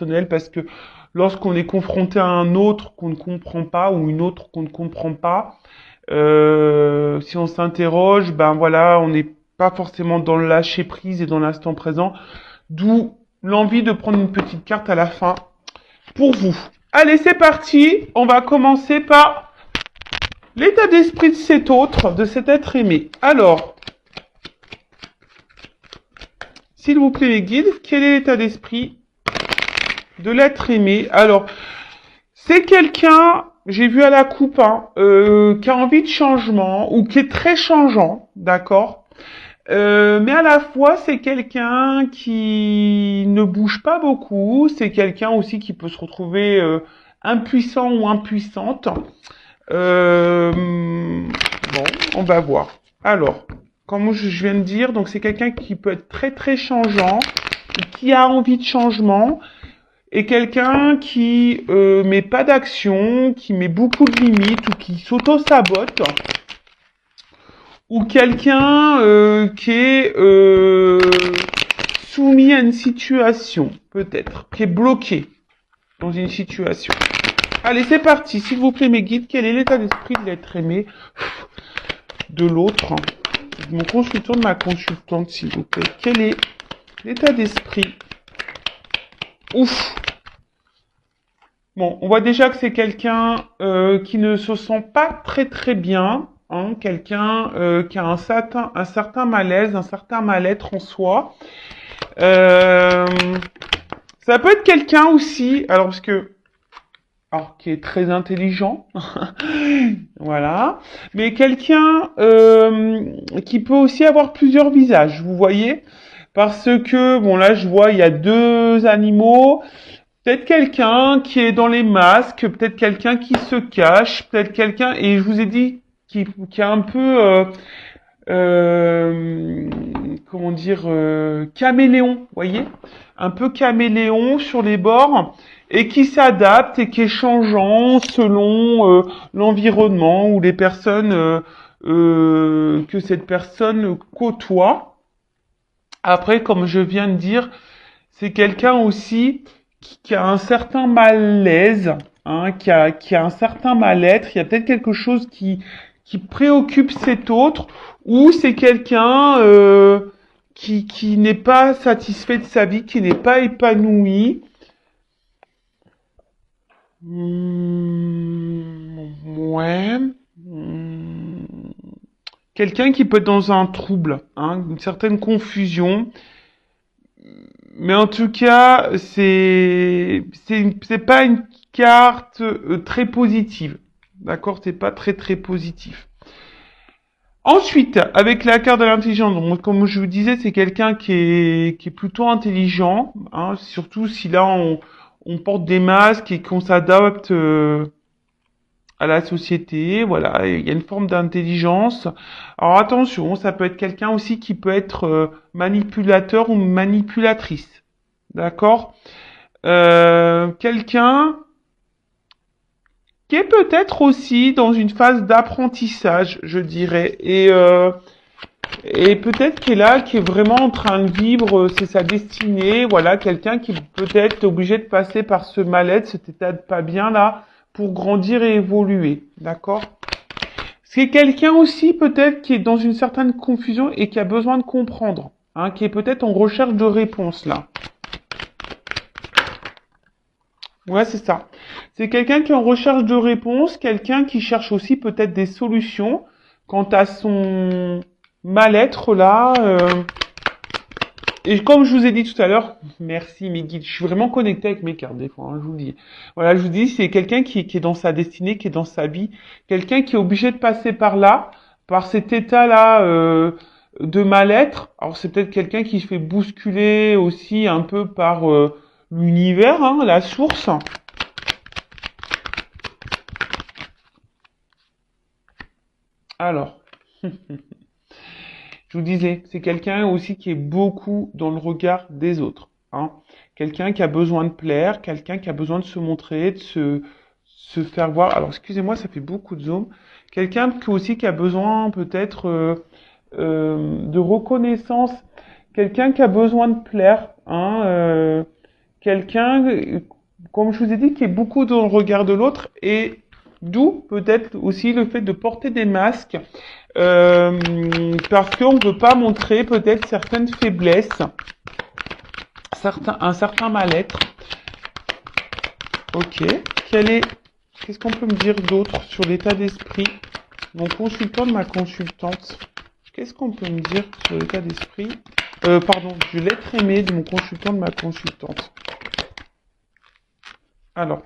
personnel, parce que lorsqu'on est confronté à un autre qu'on ne comprend pas ou une autre qu'on ne comprend pas, si on s'interroge, ben voilà, on n'est pas forcément dans le lâcher prise et dans l'instant présent, d'où l'envie de prendre une petite carte à la fin pour vous. Allez, c'est parti. On va commencer par l'état d'esprit de cet autre, de cet être aimé. Alors, s'il vous plaît les guides, quel est l'état d'esprit de l'être aimé? Alors, c'est quelqu'un, j'ai vu à la coupe, qui a envie de changement ou qui est très changeant, d'accord? Mais à la fois, c'est quelqu'un qui ne bouge pas beaucoup. C'est quelqu'un aussi qui peut se retrouver impuissant ou impuissante. Bon, on va voir. Alors, comme je viens de dire, donc c'est quelqu'un qui peut être très très changeant, qui a envie de changement, et quelqu'un qui met pas d'action, qui met beaucoup de limites ou qui s'auto-sabote, ou quelqu'un qui est soumis à une situation, peut-être, qui est bloqué dans une situation. Allez, c'est parti. S'il vous plaît, mes guides, quel est l'état d'esprit de l'être aimé de l'autre, de mon consultant, de ma consultante, s'il vous plaît. Quel est l'état d'esprit? Ouf. Bon, on voit déjà que c'est quelqu'un qui ne se sent pas très très bien, hein, quelqu'un qui a un certain malaise, un certain mal-être en soi. Ça peut être quelqu'un aussi, alors qui est très intelligent, voilà, mais quelqu'un qui peut aussi avoir plusieurs visages, vous voyez, parce que, bon là je vois, il y a deux animaux, peut-être quelqu'un qui est dans les masques, peut-être quelqu'un qui se cache, peut-être quelqu'un, et je vous ai dit, qui est un peu, comment dire, caméléon, vous voyez, un peu caméléon sur les bords, et qui s'adapte et qui est changeant selon l'environnement ou les personnes que cette personne côtoie. Après, comme je viens de dire, c'est quelqu'un aussi qui a un certain malaise, hein, qui a un certain mal-être. Il y a peut-être quelque chose qui préoccupe cet autre, ou c'est quelqu'un qui n'est pas satisfait de sa vie, qui n'est pas épanoui. Ouais. Quelqu'un qui peut être dans un trouble, hein, une certaine confusion. Mais en tout cas, c'est pas une carte très positive. D'accord? C'est pas très très positif. Ensuite, avec la carte de l'intelligence, donc comme je vous disais, c'est quelqu'un qui est plutôt intelligent, hein, surtout si là on porte des masques et qu'on s'adapte à la société, voilà, il y a une forme d'intelligence. Alors attention, ça peut être quelqu'un aussi qui peut être manipulateur ou manipulatrice, d'accord? Quelqu'un qui est peut-être aussi dans une phase d'apprentissage, je dirais, et peut-être qui est là, qui est vraiment en train de vivre, c'est sa destinée, voilà, quelqu'un qui peut-être est obligé de passer par ce mal-être, cet état de pas bien là, pour grandir et évoluer, d'accord? C'est quelqu'un aussi peut-être qui est dans une certaine confusion et qui a besoin de comprendre, hein, qui est peut-être en recherche de réponses là. Ouais, c'est ça. C'est quelqu'un qui est en recherche de réponses, quelqu'un qui cherche aussi peut-être des solutions quant à son mal-être là. Et comme je vous ai dit tout à l'heure, merci mes guides, je suis vraiment connecté avec mes cartes des fois, hein, je vous le dis. Voilà, je vous dis, c'est quelqu'un qui est dans sa destinée, qui est dans sa vie, quelqu'un qui est obligé de passer par là, par cet état-là de mal-être. Alors c'est peut-être quelqu'un qui se fait bousculer aussi un peu par l'univers, hein, la source. Alors, je vous disais, c'est quelqu'un aussi qui est beaucoup dans le regard des autres, hein. Quelqu'un qui a besoin de plaire, quelqu'un qui a besoin de se montrer, de se faire voir. Alors, excusez-moi, ça fait beaucoup de zoom. Quelqu'un aussi qui a besoin peut-être de reconnaissance. Quelqu'un qui a besoin de plaire, hein, quelqu'un, comme je vous ai dit, qui est beaucoup dans le regard de l'autre et d'où peut-être aussi le fait de porter des masques parce qu'on ne veut pas montrer peut-être certaines faiblesses, un certain mal-être. Ok. Qu'est-ce qu'on peut me dire d'autre sur l'état d'esprit? Mon consultant de ma consultante. Qu'est-ce qu'on peut me dire sur l'état d'esprit? Pardon, de l'être aimé de mon consultant de ma consultante. Alors,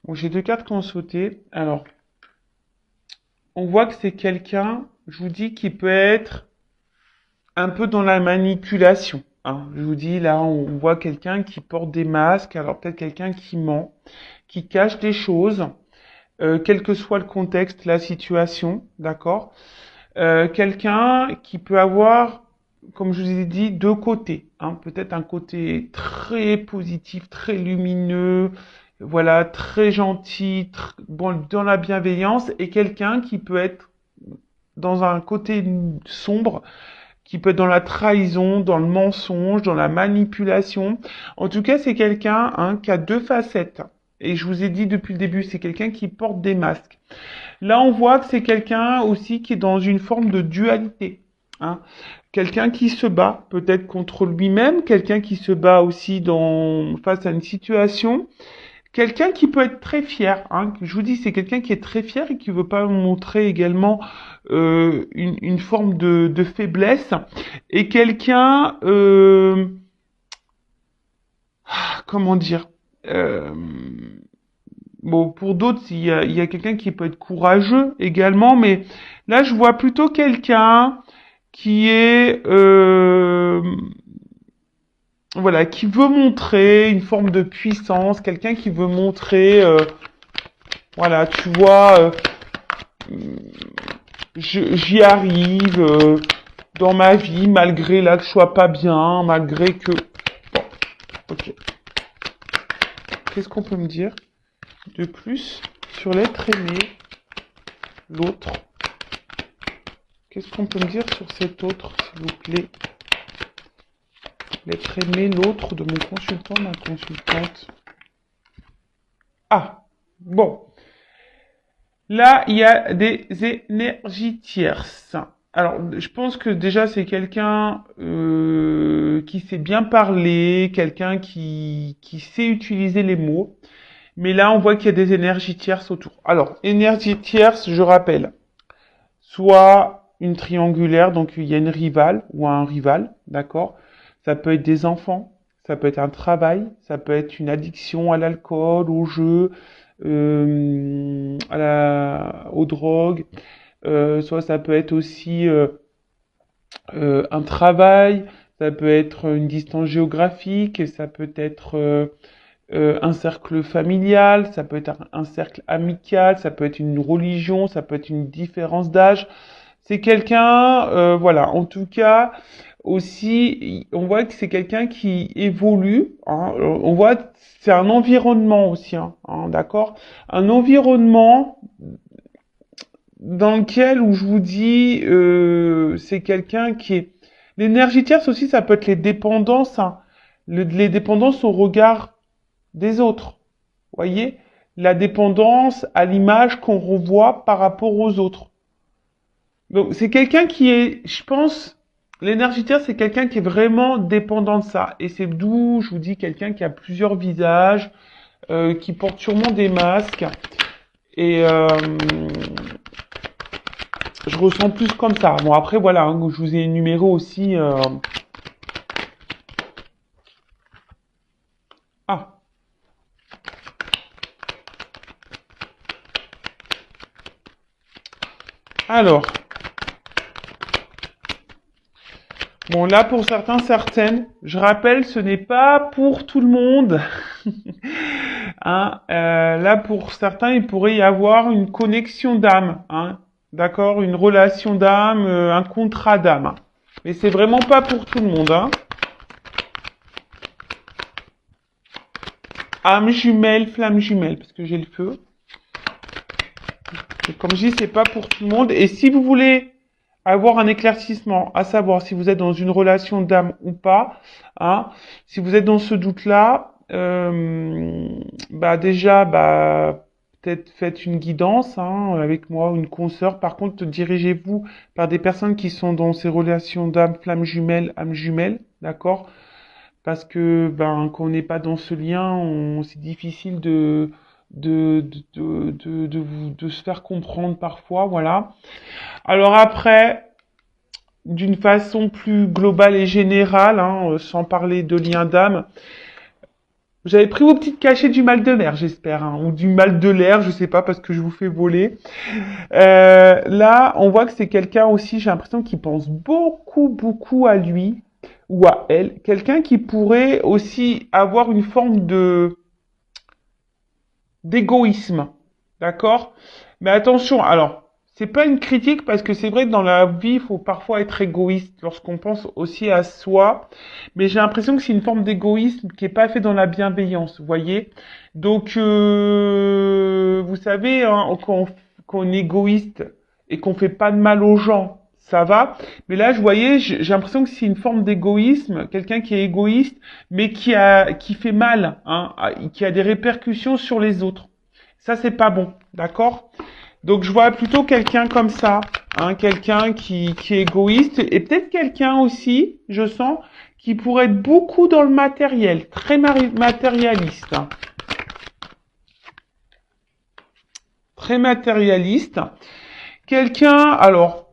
bon, j'ai 2 cartes qui ont sauté. Alors, on voit que c'est quelqu'un, je vous dis, qui peut être un peu dans la manipulation. Hein. Je vous dis, là, on voit quelqu'un qui porte des masques, alors peut-être quelqu'un qui ment, qui cache des choses, quel que soit le contexte, la situation, d'accord? Quelqu'un qui peut avoir, comme je vous ai dit, 2 côtés. Hein. Peut-être un côté très positif, très lumineux, voilà, très gentil, bon, dans la bienveillance, et quelqu'un qui peut être dans un côté sombre, qui peut être dans la trahison, dans le mensonge, dans la manipulation. En tout cas, c'est quelqu'un qui a 2 facettes. Et je vous ai dit depuis le début, c'est quelqu'un qui porte des masques. Là, on voit que c'est quelqu'un aussi qui est dans une forme de dualité. Hein. Quelqu'un qui se bat peut-être contre lui-même, quelqu'un qui se bat aussi face à une situation. Quelqu'un qui peut être très fier, hein. Je vous dis, c'est quelqu'un qui est très fier et qui veut pas montrer également une forme de faiblesse. Et quelqu'un, comment dire, bon, pour d'autres, il y a quelqu'un qui peut être courageux également, mais là, je vois plutôt quelqu'un qui est, voilà, qui veut montrer une forme de puissance, quelqu'un qui veut montrer, voilà, tu vois, j'y arrive dans ma vie, malgré là que je sois pas bien, malgré que... Bon, ok. Qu'est-ce qu'on peut me dire de plus sur l'être aimé, l'autre? Qu'est-ce qu'on peut me dire sur cet autre, s'il vous plaît? L'être aimé, l'autre de mon consultant, ma consultante. Ah, bon. Là, il y a des énergies tierces. Alors, je pense que déjà, c'est quelqu'un qui sait bien parler, quelqu'un qui sait utiliser les mots. Mais là, on voit qu'il y a des énergies tierces autour. Alors, énergie tierce, je rappelle, soit une triangulaire, donc il y a une rivale ou un rival, d'accord? Ça peut être des enfants, ça peut être un travail, ça peut être une addiction à l'alcool, au jeu, aux drogues, soit ça peut être aussi un travail, ça peut être une distance géographique, ça peut être un cercle familial, ça peut être un cercle amical, ça peut être une religion, ça peut être une différence d'âge. C'est quelqu'un, voilà, en tout cas, aussi, on voit que c'est quelqu'un qui évolue, hein, on voit, c'est un environnement aussi, d'accord? Un environnement dans lequel, où je vous dis, c'est quelqu'un qui est... L'énergie tierce aussi, ça peut être les dépendances, les dépendances au regard des autres. Voyez, la dépendance à l'image qu'on revoit par rapport aux autres. Donc c'est quelqu'un qui est, je pense, l'énergie terre, c'est quelqu'un qui est vraiment dépendant de ça. Et c'est d'où je vous dis quelqu'un qui a plusieurs visages, qui porte sûrement des masques. Et je ressens plus comme ça. Bon après voilà, hein, je vous ai énuméré aussi. Ah. Alors. Bon, là, pour certains, certaines, je rappelle, ce n'est pas pour tout le monde. Hein, là, pour certains, il pourrait y avoir une connexion d'âme, hein, d'accord, une relation d'âme, un contrat d'âme. Mais c'est vraiment pas pour tout le monde. Hein. Âme jumelle, flamme jumelle, parce que j'ai le feu. Et comme je dis, c'est pas pour tout le monde. Et si vous voulez avoir un éclaircissement, à savoir si vous êtes dans une relation d'âme ou pas. Hein. Si vous êtes dans ce doute-là, bah déjà, bah peut-être faites une guidance hein, avec moi ou une consoeur. Par contre, dirigez-vous par des personnes qui sont dans ces relations d'âme, flamme jumelle, âme jumelle, d'accord? Parce que ben quand on n'est pas dans ce lien, c'est difficile de se faire comprendre parfois, voilà. Alors après, d'une façon plus globale et générale, hein, sans parler de lien d'âme, vous avez pris vos petites cachets du mal de mer, j'espère, hein, ou du mal de l'air, je sais pas, parce que je vous fais voler. Là, on voit que c'est quelqu'un aussi, j'ai l'impression qu'il pense beaucoup, beaucoup à lui ou à elle. Quelqu'un qui pourrait aussi avoir une forme d'égoïsme, d'accord? Mais attention, alors, c'est pas une critique parce que c'est vrai que dans la vie, il faut parfois être égoïste lorsqu'on pense aussi à soi. Mais j'ai l'impression que c'est une forme d'égoïsme qui est pas fait dans la bienveillance, vous voyez? Donc, vous savez, hein, quand on est égoïste et qu'on fait pas de mal aux gens, ça va. Mais là, je voyais, j'ai l'impression que c'est une forme d'égoïsme, quelqu'un qui est égoïste, mais qui fait mal, hein, qui a des répercussions sur les autres. Ça, c'est pas bon, d'accord? Donc, je vois plutôt quelqu'un comme ça, hein, quelqu'un qui est égoïste et peut-être quelqu'un aussi, je sens, qui pourrait être beaucoup dans le matériel, très matérialiste. Hein. Très matérialiste. Quelqu'un, alors,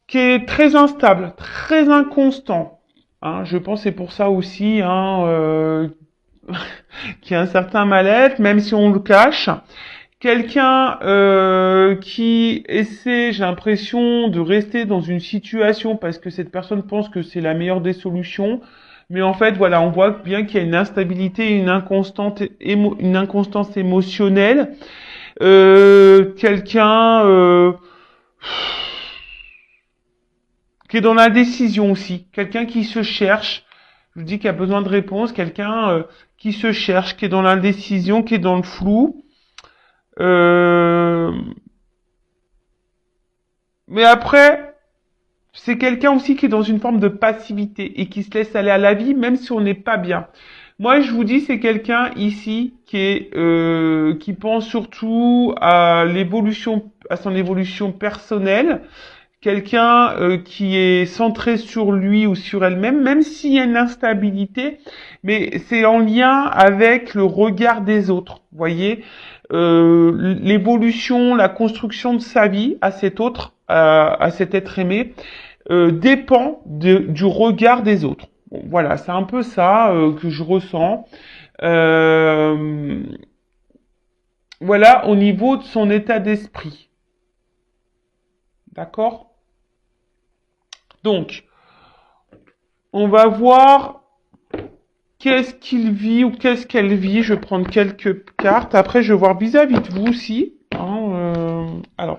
qui est très instable, très inconstant. Hein, je pense que c'est pour ça aussi hein, qu'il y a un certain mal-être, même si on le cache. Quelqu'un qui essaie, j'ai l'impression, de rester dans une situation parce que cette personne pense que c'est la meilleure des solutions. Mais en fait, voilà, on voit bien qu'il y a une instabilité, une inconstance émotionnelle. Quelqu'un qui est dans l'indécision aussi, quelqu'un qui se cherche, je vous dis qu'il a besoin de réponse, quelqu'un qui se cherche, qui est dans l'indécision, qui est dans le flou. Mais après, c'est quelqu'un aussi qui est dans une forme de passivité et qui se laisse aller à la vie, même si on n'est pas bien. Moi, je vous dis, c'est quelqu'un ici qui pense surtout à l'évolution, à son évolution personnelle. Quelqu'un qui est centré sur lui ou sur elle-même, même s'il y a une instabilité, mais c'est en lien avec le regard des autres. Vous voyez, l'évolution, la construction de sa vie à cet autre, à cet être aimé, dépend du regard des autres. Bon, voilà, c'est un peu ça que je ressens. Voilà, au niveau de son état d'esprit. D'accord? Donc, on va voir qu'est-ce qu'il vit ou qu'est-ce qu'elle vit. Je vais prendre quelques cartes. Après, je vais voir vis-à-vis de vous aussi. Hein, alors,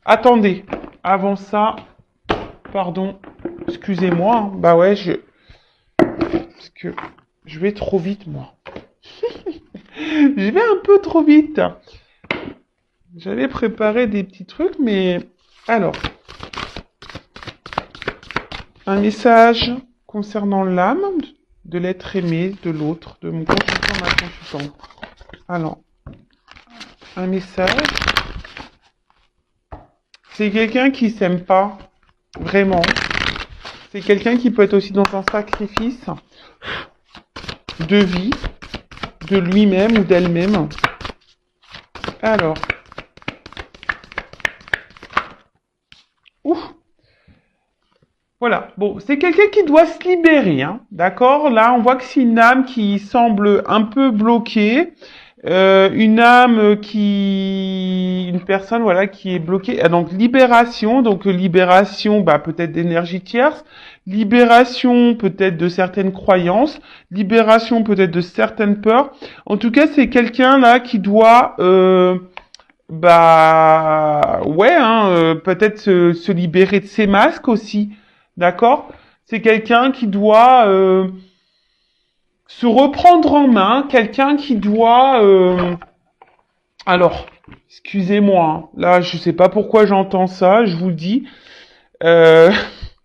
attendez. Avant ça, pardon, excusez-moi. Hein. Bah ouais, parce que je vais trop vite, moi. Je vais un peu trop vite. J'avais préparé des petits trucs, mais... Alors, un message concernant l'âme de l'être aimé, de l'autre, de mon consultant, ma consultante. Alors, un message. C'est quelqu'un qui s'aime pas, vraiment. C'est quelqu'un qui peut être aussi dans un sacrifice de vie, de lui-même ou d'elle-même. Alors, ouf. Voilà, bon, c'est quelqu'un qui doit se libérer, hein, d'accord? Là, on voit que c'est une âme qui semble un peu bloquée, une âme une personne, voilà, qui est bloquée. Ah, donc libération, bah peut-être d'énergie tierce, libération peut-être de certaines croyances, libération peut-être de certaines peurs. En tout cas, c'est quelqu'un là qui doit bah ouais, hein, peut-être se libérer de ses masques aussi. D'accord? C'est quelqu'un qui doit se reprendre en main, quelqu'un qui doit... alors, Excusez-moi, hein. Là, je sais pas pourquoi j'entends ça, je vous le dis. Euh,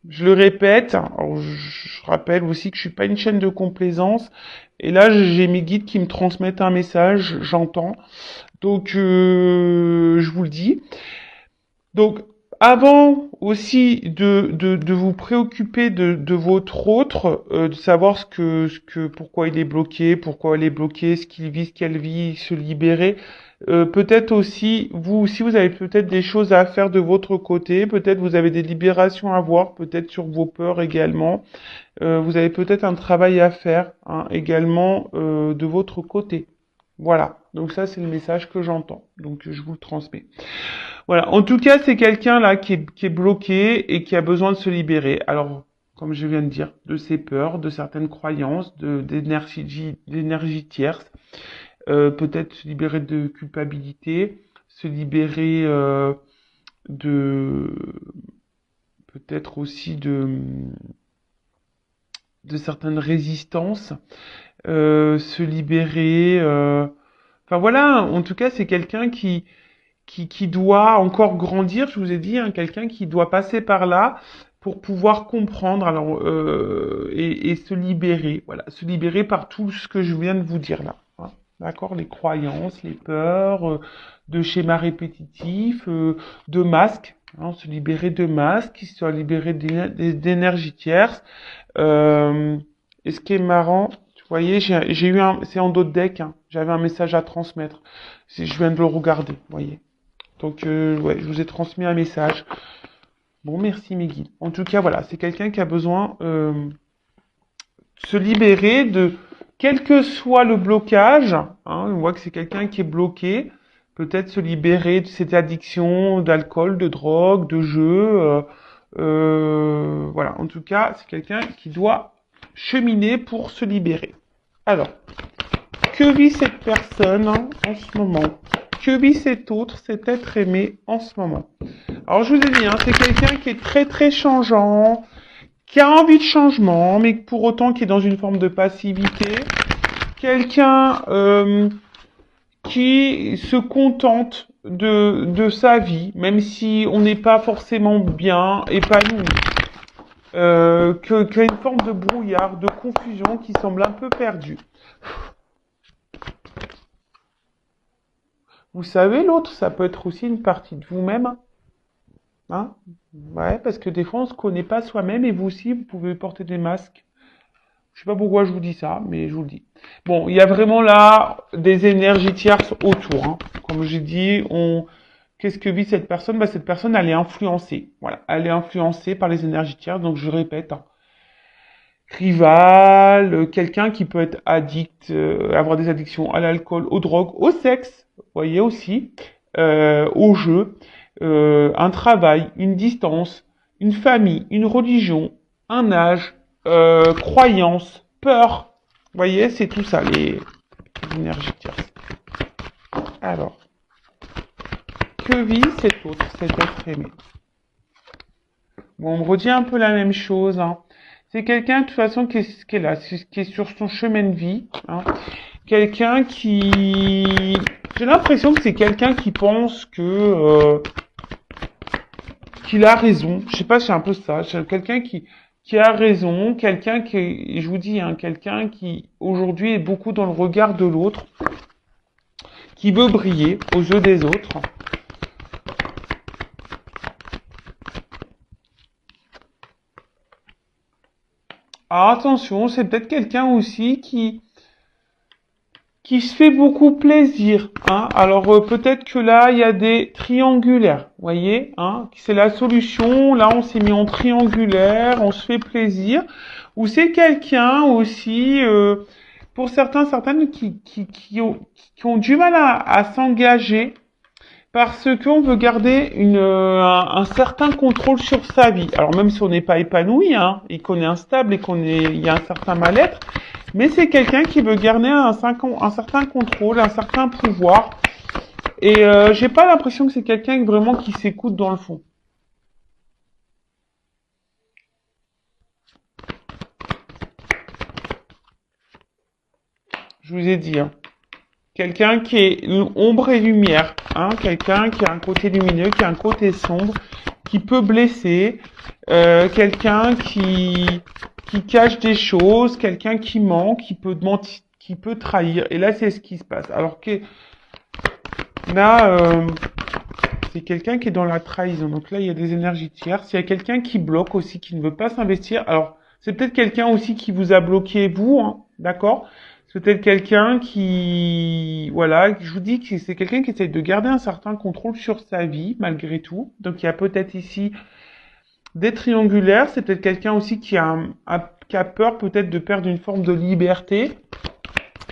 je le répète. Alors, je rappelle aussi que je suis pas une chaîne de complaisance. Et là, j'ai mes guides qui me transmettent un message, j'entends. Donc, je vous le dis. Donc, avant aussi de vous préoccuper de votre autre, de savoir pourquoi il est bloqué, pourquoi elle est bloquée, ce qu'elle vit, se libérer, peut-être aussi, vous, si vous avez peut-être des choses à faire de votre côté, peut-être vous avez des libérations à voir, peut-être sur vos peurs également, vous avez peut-être un travail à faire, hein, également, de votre côté. Voilà. Donc ça, c'est le message que j'entends. Donc, je vous le transmets. Voilà. En tout cas, c'est quelqu'un là qui est bloqué et qui a besoin de se libérer. Alors, comme je viens de dire, de ses peurs, de certaines croyances, d'énergie tierce, peut-être se libérer de culpabilité, se libérer de peut-être aussi de certaines résistances, se libérer. Enfin voilà. En tout cas, c'est quelqu'un qui doit encore grandir, je vous ai dit, hein, quelqu'un qui doit passer par là pour pouvoir comprendre alors, et se libérer, voilà, se libérer par tout ce que je viens de vous dire là. Hein. D'accord? Les croyances, les peurs, de schémas répétitifs, de masques, hein, se libérer de masques, se libérer d'énergie tierce. Euh, et ce qui est marrant, vous voyez, j'ai eu c'est en dos de deck, hein, j'avais un message à transmettre. Je viens de le regarder, vous voyez. Donc, ouais, je vous ai transmis un message. Bon, merci mes guides. En tout cas, voilà, c'est quelqu'un qui a besoin de se libérer de quel que soit le blocage. Hein, on voit que c'est quelqu'un qui est bloqué. Peut-être se libérer de cette addiction d'alcool, de drogue, de jeu. Voilà, en tout cas, c'est quelqu'un qui doit cheminer pour se libérer. Alors, que vit cette personne hein, en ce moment? Que vit cet autre, cet être aimé en ce moment? Alors je vous ai dit, hein, c'est quelqu'un qui est très très changeant, qui a envie de changement, mais pour autant qui est dans une forme de passivité. Quelqu'un qui se contente de sa vie, même si on n'est pas forcément bien épanoui. Qu'il y a une forme de brouillard, de confusion qui semble un peu perdue. Vous savez, l'autre, ça peut être aussi une partie de vous-même. Hein? Ouais, parce que des fois, on se connaît pas soi-même et vous aussi, vous pouvez porter des masques. Je sais pas pourquoi je vous dis ça, mais je vous le dis. Bon, il y a vraiment là des énergies tierces autour. Hein. Comme j'ai dit, qu'est-ce que vit cette personne? Bah, cette personne, elle est influencée. Voilà, elle est influencée par les énergies tierces. Donc, je répète, hein. Rival, quelqu'un qui peut être addict, avoir des addictions à l'alcool, aux drogues, au sexe, vous voyez aussi, au jeu, un travail, une distance, une famille, une religion, un âge, croyance, peur. Vous voyez, c'est tout ça, les énergies tierces. Alors, que vit cet autre, cet être aimé? Bon, on me redit un peu la même chose, hein. C'est quelqu'un, de toute façon, qui est là, qui est sur son chemin de vie, hein. Quelqu'un qui... J'ai l'impression que c'est quelqu'un qui pense qu'il a raison. Je sais pas, c'est un peu ça. C'est quelqu'un qui a raison, quelqu'un qui, je vous dis, hein, quelqu'un qui, aujourd'hui, est beaucoup dans le regard de l'autre, qui veut briller aux yeux des autres. Alors attention, c'est peut-être quelqu'un aussi qui se fait beaucoup plaisir. Hein. Alors peut-être que là, il y a des triangulaires, vous voyez, hein, c'est la solution. Là, on s'est mis en triangulaire, on se fait plaisir. Ou c'est quelqu'un aussi, pour certaines, qui ont du mal à s'engager parce qu'on veut garder un certain contrôle sur sa vie. Alors même si on n'est pas épanoui, hein, et qu'on est instable et il y a un certain mal-être, mais c'est quelqu'un qui veut garder un certain contrôle, un certain pouvoir. Et j'ai pas l'impression que c'est quelqu'un vraiment qui s'écoute dans le fond. Je vous ai dit. Hein. Quelqu'un qui est ombre et lumière, hein, quelqu'un qui a un côté lumineux, qui a un côté sombre, qui peut blesser, quelqu'un qui cache des choses, quelqu'un qui ment, qui peut mentir, qui peut trahir. Et là, c'est ce qui se passe. Alors que là, c'est quelqu'un qui est dans la trahison. Donc là, il y a des énergies tierces. Il y a quelqu'un qui bloque aussi, qui ne veut pas s'investir. Alors, c'est peut-être quelqu'un aussi qui vous a bloqué, vous, hein, d'accord? C'est peut-être quelqu'un qui, voilà, je vous dis que c'est quelqu'un qui essaie de garder un certain contrôle sur sa vie, malgré tout. Donc, il y a peut-être ici des triangulaires. C'est peut-être quelqu'un aussi qui a peur peut-être de perdre une forme de liberté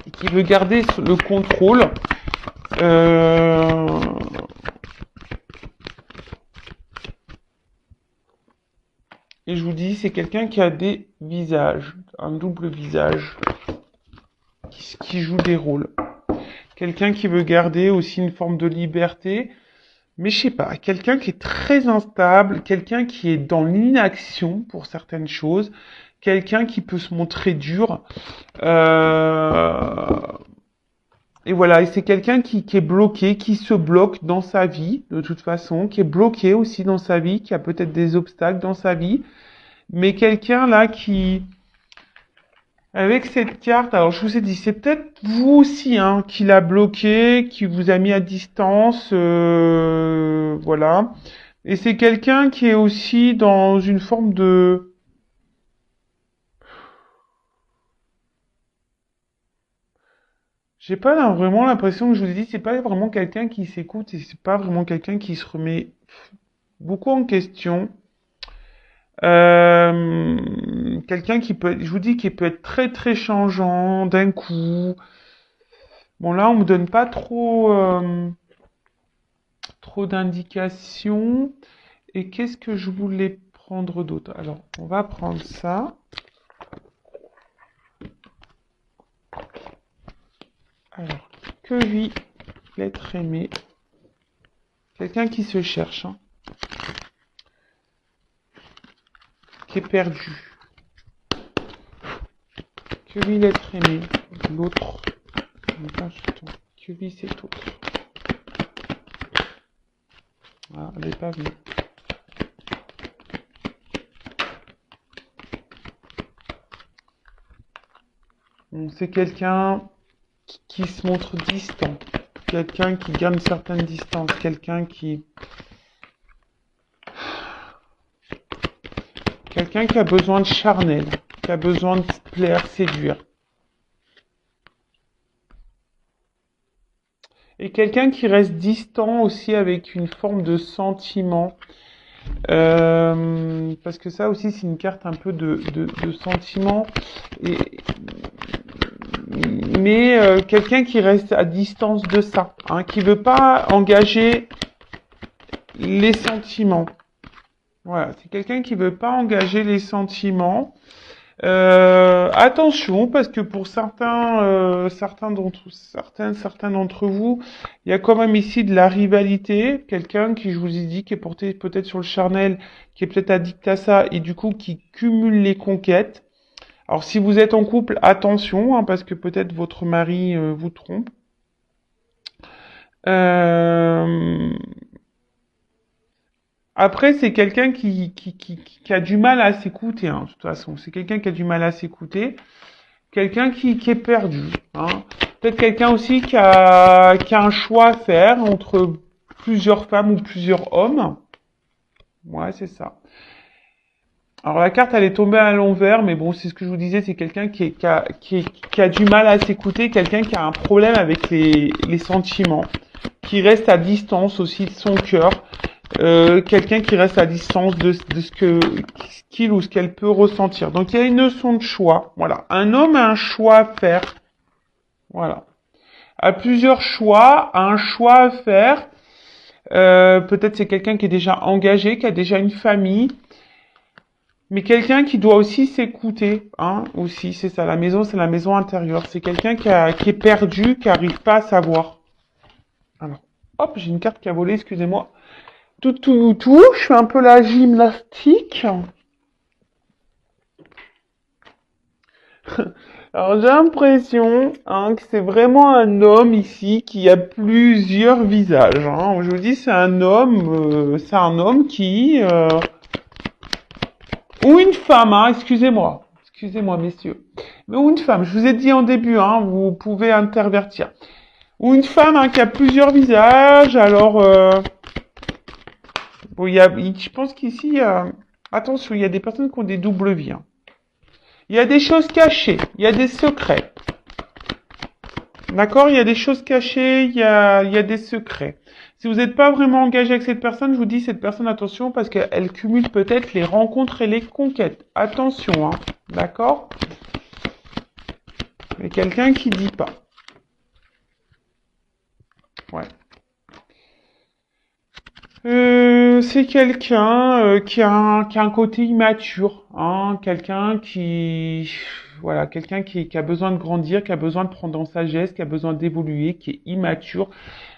et qui veut garder le contrôle. Et je vous dis, c'est quelqu'un qui a des visages, un double visage, qui joue des rôles. Quelqu'un qui veut garder aussi une forme de liberté, mais je sais pas, quelqu'un qui est très instable, quelqu'un qui est dans l'inaction pour certaines choses, quelqu'un qui peut se montrer dur. Et voilà, et c'est quelqu'un qui est bloqué, qui se bloque dans sa vie, de toute façon, qui est bloqué aussi dans sa vie, qui a peut-être des obstacles dans sa vie, mais quelqu'un là qui, avec cette carte, alors je vous ai dit, c'est peut-être vous aussi, hein, qui l'a bloqué, qui vous a mis à distance, voilà. Et c'est quelqu'un qui est aussi dans une forme de... J'ai pas vraiment l'impression que je vous ai dit, c'est pas vraiment quelqu'un qui s'écoute et c'est pas vraiment quelqu'un qui se remet beaucoup en question. Quelqu'un qui peut être, je vous dis, qui peut être très très changeant d'un coup. Bon là, on me donne pas trop d'indications. Et qu'est-ce que je voulais prendre d'autre? Alors, on va prendre ça. Alors, que vit l'être aimé? Quelqu'un qui se cherche, hein, qui est perdu. Que vit l'être aimé? L'autre. Que vit cet autre? Ah, elle n'est pas venue. Bon, c'est quelqu'un qui se montre distant. Quelqu'un qui garde une certaine distance. Quelqu'un qui a besoin de charnel. Qui a besoin de plaire, séduire. Et quelqu'un qui reste distant aussi avec une forme de sentiment. Parce que ça aussi, c'est une carte un peu de sentiment. Mais quelqu'un qui reste à distance de ça. Hein, qui veut pas engager les sentiments. Voilà, c'est quelqu'un qui veut pas engager les sentiments. Attention, parce que pour certains d'entre vous, il y a quand même ici de la rivalité. Quelqu'un qui, je vous ai dit, qui est porté peut-être sur le charnel, qui est peut-être addict à ça, et du coup qui cumule les conquêtes. Alors si vous êtes en couple, attention, hein, parce que peut-être votre mari vous trompe. Après, c'est quelqu'un qui a du mal à s'écouter, hein, de toute façon. C'est quelqu'un qui a du mal à s'écouter. Quelqu'un qui est perdu. Hein. Peut-être quelqu'un aussi qui a un choix à faire entre plusieurs femmes ou plusieurs hommes. Ouais, c'est ça. Alors la carte, elle est tombée à l'envers, mais bon, c'est ce que je vous disais, c'est quelqu'un qui a du mal à s'écouter, quelqu'un qui a un problème avec les sentiments, qui reste à distance aussi de son cœur. Quelqu'un qui reste à distance de ce qu'il ou ce qu'elle peut ressentir. Donc il y a une notion de choix. Voilà. Un homme a un choix à faire. Voilà. A plusieurs choix, a un choix à faire. Peut-être c'est quelqu'un qui est déjà engagé, qui a déjà une famille. Mais quelqu'un qui doit aussi s'écouter, hein, aussi, c'est ça. La maison, c'est la maison intérieure. C'est quelqu'un qui est perdu, qui n'arrive pas à savoir. Alors, hop, j'ai une carte qui a volé, excusez-moi. Tout, je fais un peu la gymnastique. Alors j'ai l'impression que c'est vraiment un homme ici qui a plusieurs visages. Je vous dis, c'est un homme qui ou une femme. Excusez-moi messieurs, mais ou une femme. Je vous ai dit en début, vous pouvez intervertir. Ou une femme qui a plusieurs visages. Alors bon, je pense qu'ici, attention, il y a des personnes qui ont des doubles vies. Il y a des choses cachées, il y a des secrets. D'accord? Il y a des choses cachées, il y a des secrets. Si vous n'êtes pas vraiment engagé avec cette personne, je vous dis cette personne, attention, parce qu'elle cumule peut-être les rencontres et les conquêtes. Attention, d'accord? Mais quelqu'un qui dit pas. Ouais. C'est quelqu'un qui a un côté immature, quelqu'un qui a besoin de grandir, qui a besoin de prendre en sagesse, qui a besoin d'évoluer, qui est immature.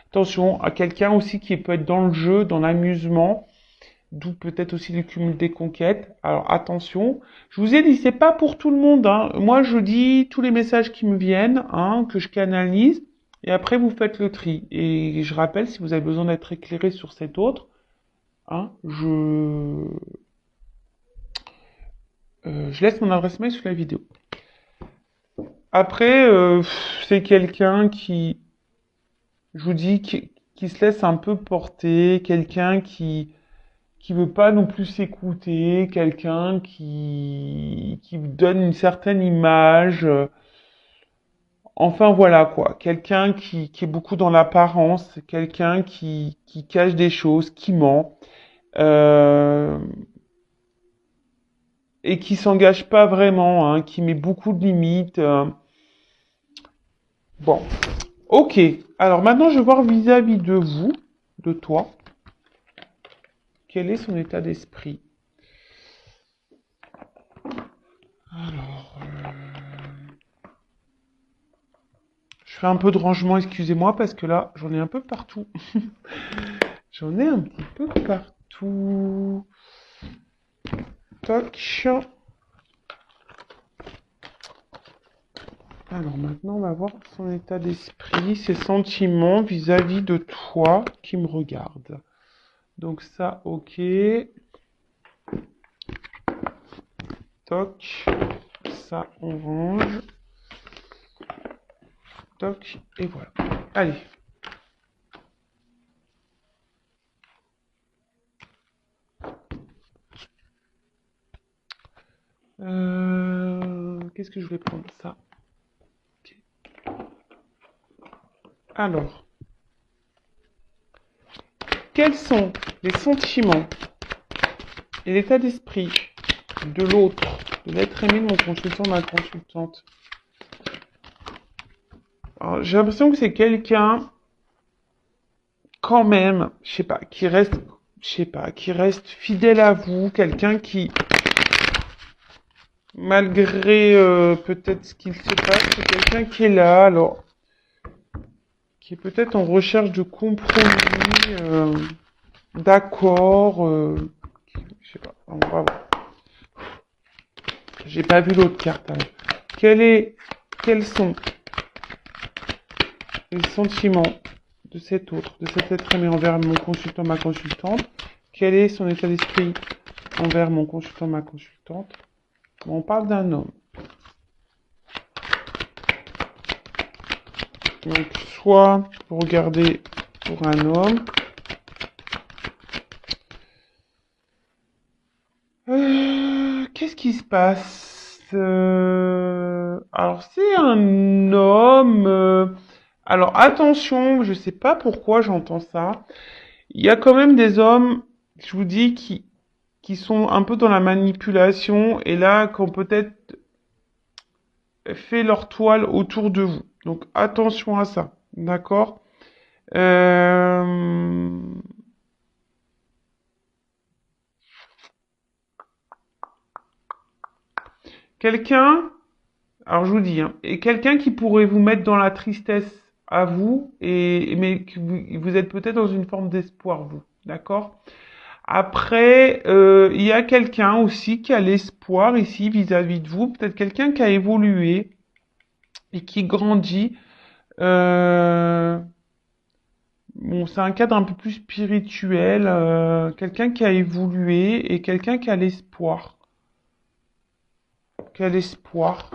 Attention, à quelqu'un aussi qui peut être dans le jeu, dans l'amusement, d'où peut-être aussi le cumul des conquêtes. Alors attention, je vous ai dit, c'est pas pour tout le monde. Moi, je dis tous les messages qui me viennent, que je canalise, et après vous faites le tri. Et je rappelle, si vous avez besoin d'être éclairé sur cet autre, je laisse mon adresse mail sous la vidéo. Après, c'est quelqu'un qui, je vous dis, qui se laisse un peu porter, quelqu'un qui veut pas non plus s'écouter, quelqu'un qui donne une certaine image. Enfin voilà quoi, quelqu'un qui est beaucoup dans l'apparence, quelqu'un qui cache des choses, qui ment, euh, et qui s'engage pas vraiment, qui met beaucoup de limites. Bon, ok. Alors maintenant, je vais voir vis-à-vis de vous, de toi, quel est son état d'esprit. Alors, je fais un peu de rangement, excusez-moi, parce que là, j'en ai un peu partout. J'en ai un petit peu partout. Toc. Alors maintenant, on va voir son état d'esprit, ses sentiments vis-à-vis de toi qui me regarde. Donc ça, ok. Toc. Ça, on range. Toc. Et voilà. Allez. Qu'est-ce que je voulais prendre? Ça. Okay. Alors. Quels sont les sentiments et l'état d'esprit de l'autre, de l'être aimé de mon consultant, ma consultante? Alors, j'ai l'impression que c'est quelqu'un, quand même, qui reste fidèle à vous, quelqu'un qui, malgré peut-être ce qu'il se passe, c'est quelqu'un qui est là, alors, qui est peut-être en recherche de compromis, d'accord, je sais pas, on va voir. J'ai pas vu l'autre carte. Alors. Quels sont les sentiments de cet autre, de cet être aimé envers mon consultant, ma consultante? Quel est son état d'esprit envers mon consultant, ma consultante? Bon, on parle d'un homme. Donc, soit vous regardez pour un homme. Qu'est-ce qui se passe? Alors, c'est un homme. Alors, attention, je sais pas pourquoi j'entends ça. Il y a quand même des hommes, je vous dis, qui sont un peu dans la manipulation et là, qui ont peut-être fait leur toile autour de vous. Donc, attention à ça. D'accord? Euh... Quelqu'un, alors je vous dis, et quelqu'un qui pourrait vous mettre dans la tristesse à vous, mais que vous êtes peut-être dans une forme d'espoir, vous. D'accord? Après, il y a quelqu'un aussi qui a l'espoir ici vis-à-vis de vous, peut-être quelqu'un qui a évolué, et qui grandit. Euh, bon, c'est un cadre un peu plus spirituel, quelqu'un qui a évolué et quelqu'un qui a l'espoir. Qui a l'espoir.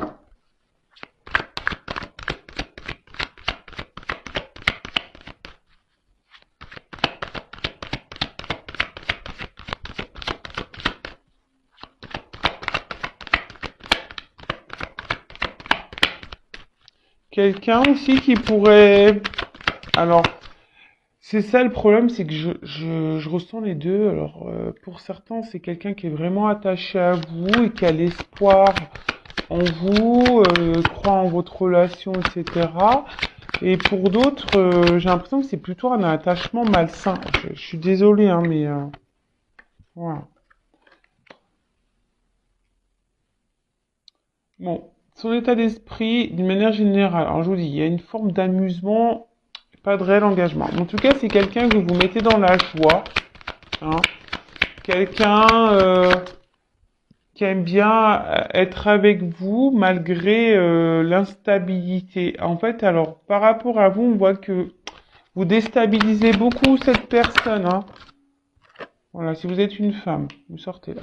Quelqu'un aussi qui pourrait... Alors, c'est ça le problème, c'est que je ressens les deux. Alors, pour certains, c'est quelqu'un qui est vraiment attaché à vous et qui a l'espoir en vous, croit en votre relation, etc. Et pour d'autres, j'ai l'impression que c'est plutôt un attachement malsain. Je suis désolée, hein, mais voilà. Bon, son état d'esprit, d'une manière générale, alors je vous dis, il y a une forme d'amusement, pas de réel engagement. En tout cas, c'est quelqu'un que vous mettez dans la joie, hein. Quelqu'un qui aime bien être avec vous malgré l'instabilité. En fait, alors, par rapport à vous, on voit que vous déstabilisez beaucoup cette personne, hein. Voilà, si vous êtes une femme, vous sortez là.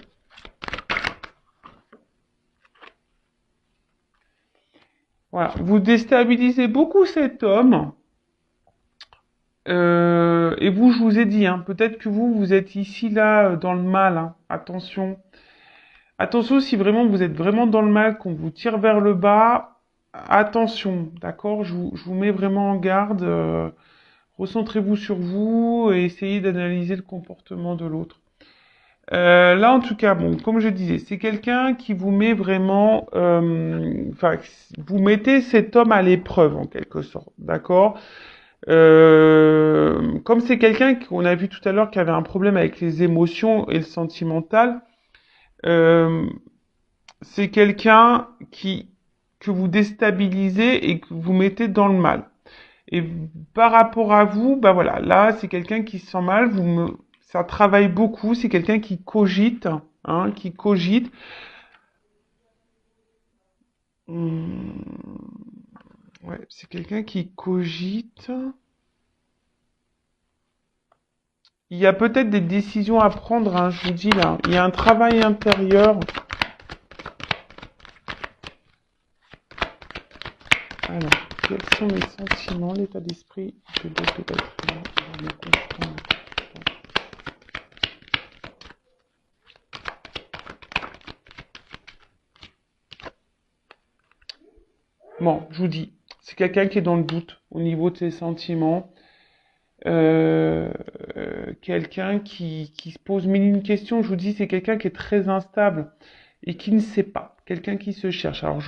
Voilà, vous déstabilisez beaucoup cet homme. Et vous, je vous ai dit, hein, peut-être que vous êtes ici, là, dans le mal, hein. Attention. Attention, si vraiment vous êtes vraiment dans le mal, qu'on vous tire vers le bas, attention, d'accord? Je vous mets vraiment en garde. Recentrez-vous sur vous et essayez d'analyser le comportement de l'autre. Là, en tout cas, bon, comme je disais, c'est quelqu'un qui vous met vraiment, enfin, vous mettez cet homme à l'épreuve en quelque sorte, d'accord? Comme c'est quelqu'un qu'on a vu tout à l'heure qui avait un problème avec les émotions et le sentimental, euh, c'est quelqu'un qui que vous déstabilisez et que vous mettez dans le mal. Et par rapport à vous, bah voilà, là c'est quelqu'un qui se sent mal, ça travaille beaucoup, c'est quelqu'un qui cogite, hein, qui cogite. Hum, ouais, c'est quelqu'un qui cogite. Il y a peut-être des décisions à prendre, hein, je vous dis là. Il y a un travail intérieur. Alors, quels sont mes sentiments, l'état d'esprit de l'autre être humain dans mes conflits. Bon, je vous dis, c'est quelqu'un qui est dans le doute au niveau de ses sentiments. Quelqu'un qui se pose mille et une questions. Je vous dis, c'est quelqu'un qui est très instable et qui ne sait pas. Quelqu'un qui se cherche. Alors,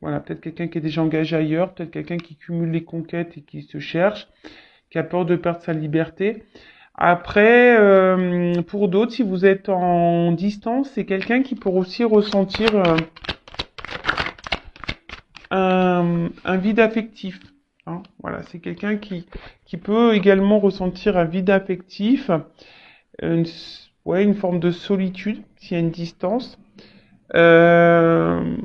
voilà, peut-être quelqu'un qui est déjà engagé ailleurs, peut-être quelqu'un qui cumule les conquêtes et qui se cherche, qui a peur de perdre sa liberté. Après, pour d'autres, si vous êtes en distance, c'est quelqu'un qui peut aussi ressentir un vide affectif. Hein. Voilà, c'est quelqu'un qui peut également ressentir un vide affectif, une, ouais, une forme de solitude s'il y a une distance. Euh,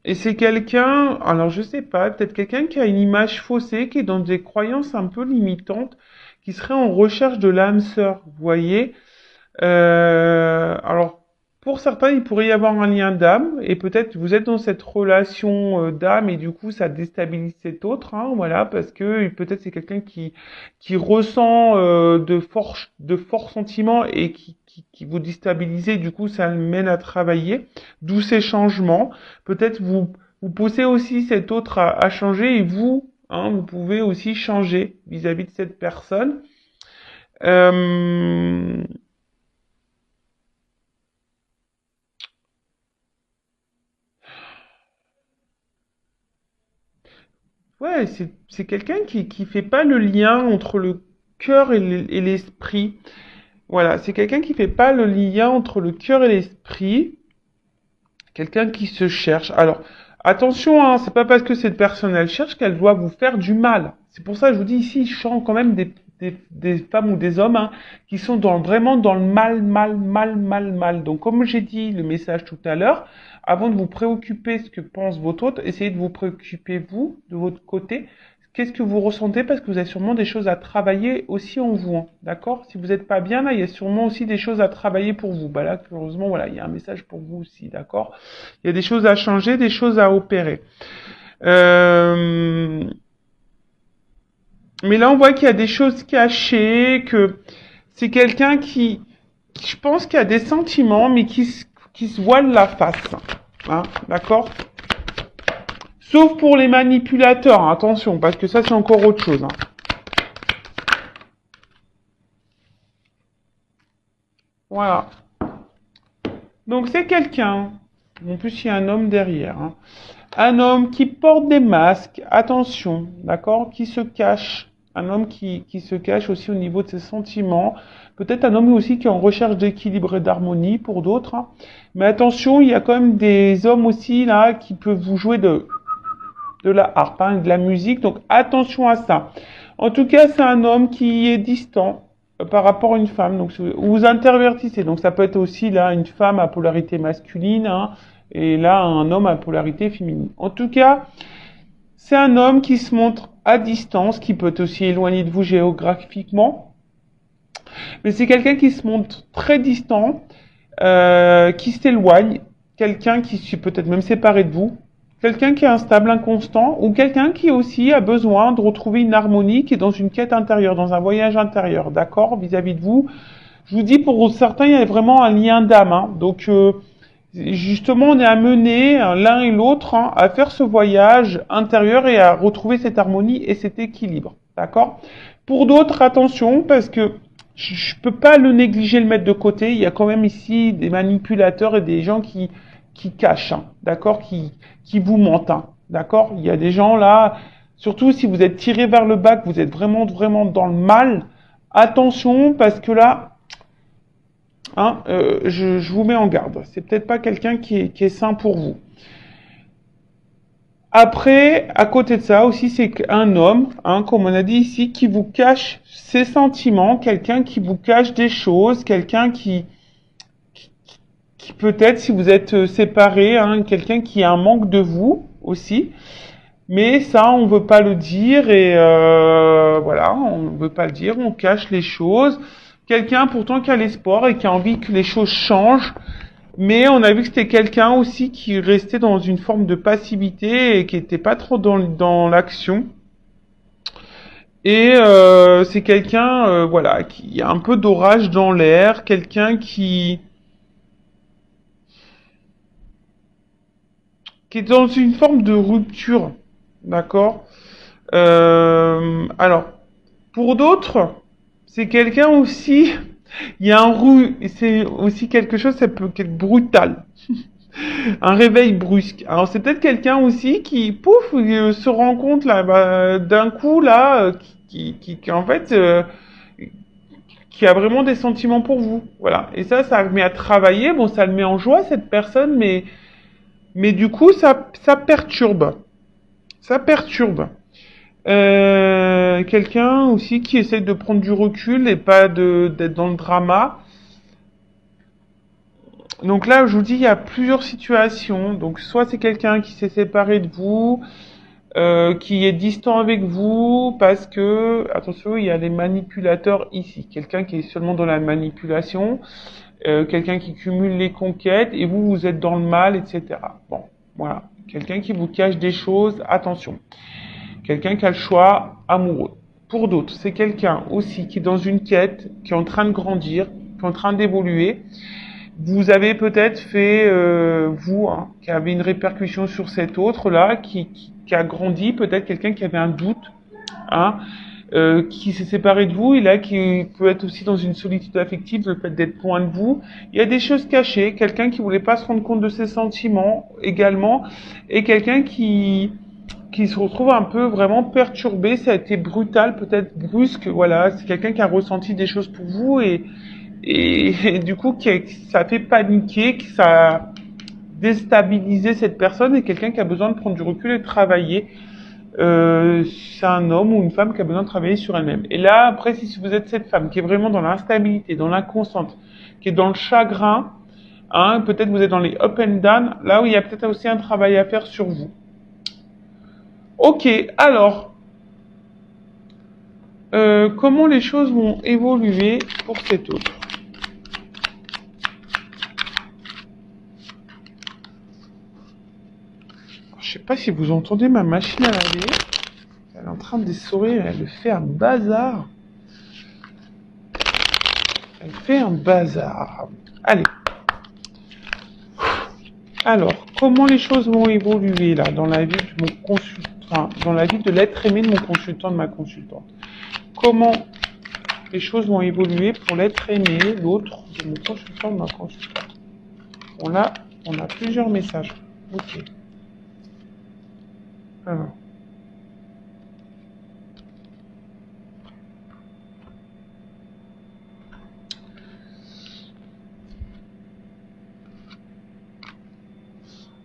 et c'est quelqu'un, alors je sais pas, peut-être quelqu'un qui a une image faussée, qui est dans des croyances un peu limitantes, qui serait en recherche de l'âme sœur, vous voyez. Alors, pour certains, il pourrait y avoir un lien d'âme, et peut-être vous êtes dans cette relation d'âme, et du coup, ça déstabilise cet autre, hein, voilà, parce que peut-être c'est quelqu'un qui ressent de forts sentiments et qui vous déstabilise, et du coup, ça le mène à travailler, d'où ces changements. Peut-être vous poussez aussi cet autre à changer, et vous, hein, vous pouvez aussi changer vis-à-vis de cette personne. Euh, Ouais, c'est quelqu'un qui fait pas le lien entre le cœur et l'esprit. Voilà, c'est quelqu'un qui fait pas le lien entre le cœur et l'esprit. Quelqu'un qui se cherche. Alors, attention, c'est pas parce que cette personne elle cherche qu'elle doit vous faire du mal. C'est pour ça que je vous dis ici, je sens quand même des femmes ou des hommes hein, qui sont vraiment dans le mal. Donc, comme j'ai dit le message tout à l'heure, avant de vous préoccuper ce que pense votre autre, essayez de vous préoccuper vous, de votre côté. Qu'est-ce que vous ressentez? Parce que vous avez sûrement des choses à travailler aussi en vous, hein, d'accord? Si vous n'êtes pas bien là, il y a sûrement aussi des choses à travailler pour vous. Bah là, heureusement, voilà, il y a un message pour vous aussi, d'accord? Il y a des choses à changer, des choses à opérer. Mais là, on voit qu'il y a des choses cachées, que c'est quelqu'un je pense qu'il y a des sentiments, mais qui se voile la face. Hein, d'accord? Sauf pour les manipulateurs, hein, attention, parce que ça, c'est encore autre chose. Hein. Voilà. Donc, c'est quelqu'un. En plus, il y a un homme derrière. Hein. Un homme qui porte des masques, attention, d'accord, qui se cache. Un homme qui se cache aussi au niveau de ses sentiments. Peut-être un homme aussi qui est en recherche d'équilibre et d'harmonie pour d'autres. Hein. Mais attention, il y a quand même des hommes aussi là qui peuvent vous jouer de la harpe, hein, de la musique. Donc attention à ça. En tout cas, c'est un homme qui est distant par rapport à une femme. Donc vous intervertissez. Donc ça peut être aussi là une femme à polarité masculine. Hein, et là un homme à polarité féminine. En tout cas, c'est un homme qui se montre à distance, qui peut être aussi éloigné de vous géographiquement, mais c'est quelqu'un qui se montre très distant, qui s'éloigne, quelqu'un qui s'est peut-être même séparé de vous, quelqu'un qui est instable, inconstant, ou quelqu'un qui aussi a besoin de retrouver une harmonie, qui est dans une quête intérieure, dans un voyage intérieur, d'accord, vis-à-vis de vous. Je vous dis, pour certains, il y a vraiment un lien d'âme, hein, donc justement, on est amené l'un et l'autre hein, à faire ce voyage intérieur et à retrouver cette harmonie et cet équilibre. D'accord? Pour d'autres, attention, parce que je peux pas le négliger, le mettre de côté. Il y a quand même ici des manipulateurs et des gens qui cachent, hein, d'accord? Qui vous mentent, hein, d'accord? Il y a des gens là, surtout si vous êtes tiré vers le bas, que vous êtes vraiment dans le mal. Attention, parce que là, hein, je vous mets en garde. C'est peut-être pas quelqu'un qui est sain pour vous. Après, à côté de ça aussi, c'est un homme, hein, comme on a dit ici, qui vous cache ses sentiments, quelqu'un qui vous cache des choses, quelqu'un qui peut-être, si vous êtes séparés, hein, quelqu'un qui a un manque de vous aussi. Mais ça, on veut pas le dire et voilà, on veut pas le dire, on cache les choses. Quelqu'un pourtant qui a l'espoir et qui a envie que les choses changent, mais on a vu que c'était quelqu'un aussi qui restait dans une forme de passivité et qui était pas trop dans l'action. Et c'est quelqu'un, voilà, qui a un peu d'orage dans l'air, quelqu'un qui est dans une forme de rupture, d'accord? Alors, pour d'autres, c'est quelqu'un aussi, il y a c'est aussi quelque chose, ça peut être brutal. Un réveil brusque. Alors c'est peut-être quelqu'un aussi qui, pouf, se rend compte là, d'un coup là, qui en fait, qui a vraiment des sentiments pour vous. Voilà. Et ça le met à travailler. Bon, ça le met en joie cette personne, mais du coup, ça perturbe. Ça perturbe. Quelqu'un aussi qui essaie de prendre du recul et pas d'être dans le drama. Donc là, je vous dis, il y a plusieurs situations. Donc soit c'est quelqu'un qui s'est séparé de vous, qui est distant avec vous, parce que, attention, il y a les manipulateurs ici. Quelqu'un qui est seulement dans la manipulation, quelqu'un qui cumule les conquêtes, et vous êtes dans le mal, etc. Bon, voilà. Quelqu'un qui vous cache des choses, attention. Quelqu'un qui a le choix amoureux. Pour d'autres, c'est quelqu'un aussi qui est dans une quête, qui est en train de grandir, qui est en train d'évoluer. Vous avez peut-être fait, vous, hein, qui avez une répercussion sur cet autre-là, qui a grandi, peut-être quelqu'un qui avait un doute, hein, qui s'est séparé de vous, et là, qui peut être aussi dans une solitude affective, le fait d'être loin de vous. Il y a des choses cachées, quelqu'un qui voulait pas se rendre compte de ses sentiments, également, et quelqu'un qui se retrouve un peu vraiment perturbé, ça a été brutal, peut-être brusque, voilà, c'est quelqu'un qui a ressenti des choses pour vous, et du coup, ça fait paniquer, que ça a déstabilisé cette personne et quelqu'un qui a besoin de prendre du recul et de travailler c'est un homme ou une femme qui a besoin de travailler sur elle-même. Et là, après, si vous êtes cette femme qui est vraiment dans l'instabilité, dans l'inconstante, qui est dans le chagrin, hein, peut-être vous êtes dans les up and down, là où il y a peut-être aussi un travail à faire sur vous. Ok, alors, comment les choses vont évoluer pour cet autre? Je sais pas si vous entendez ma machine à laver. Elle est en train d'essorer, elle fait un bazar. Elle fait un bazar. Allez. Alors, comment les choses vont évoluer là dans la vie de mon consultant, enfin, dans la vie de l'être aimé de mon consultant, de ma consultante? Comment les choses vont évoluer pour l'être aimé, l'autre, de mon consultant, de ma consultante? Bon là, on a plusieurs messages. Ok. Alors.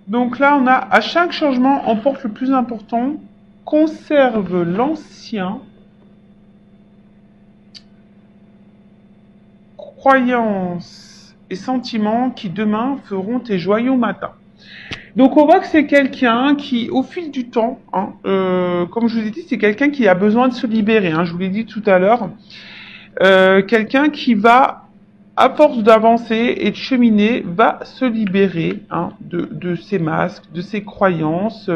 Donc là, on a à chaque changement, emporte le plus important, conserve l'ancien, croyances et sentiments qui demain feront tes joyaux matins. Donc on voit que c'est quelqu'un qui, au fil du temps, hein, comme je vous ai dit, c'est quelqu'un qui a besoin de se libérer. Hein, je vous l'ai dit tout à l'heure, quelqu'un qui va, à force d'avancer et de cheminer, va se libérer hein, de ses masques, de ses croyances,